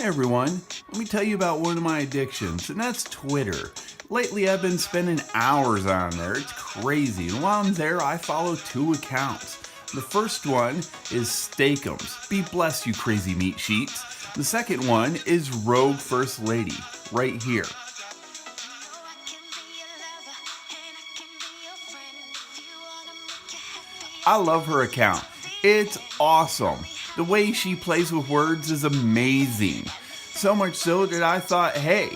Hey everyone, let me tell you about one of my addictions, and that's Twitter. Lately I've been spending hours on there, it's crazy, and while I'm there I follow two accounts. The first one is Steakums, be blessed you crazy meat sheets. The second one is Rogue First Lady, right here. I love her account. It's awesome. The way she plays with words is amazing. So much so that I thought, hey,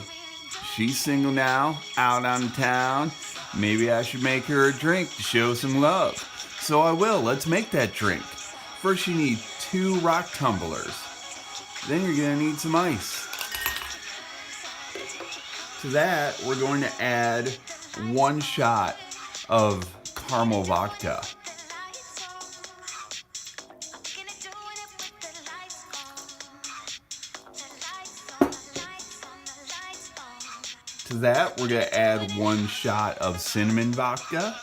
she's single now, out on town. Maybe I should make her a drink to show some love. So I will. Let's make that drink. First you need 2 Rock Tumblers. Then you're going to need some ice. To that, we're going to add 1 shot of Caramel Vodka. To that, we're going to add 1 shot of Cinnaman Vodka.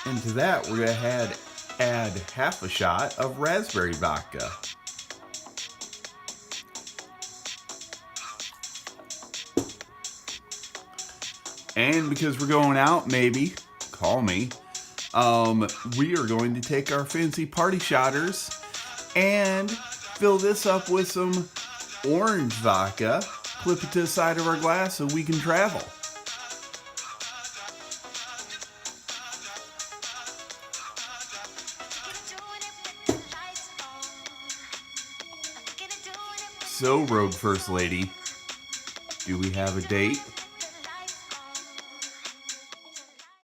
And to that, we're going to add half a shot of Raspberry Vodka. And because we're going out, maybe, call me, we are going to take our fancy party shotters and fill this up with some orange vodka, clip it to the side of our glass so we can travel. So, Rogue First Lady, do we have a date?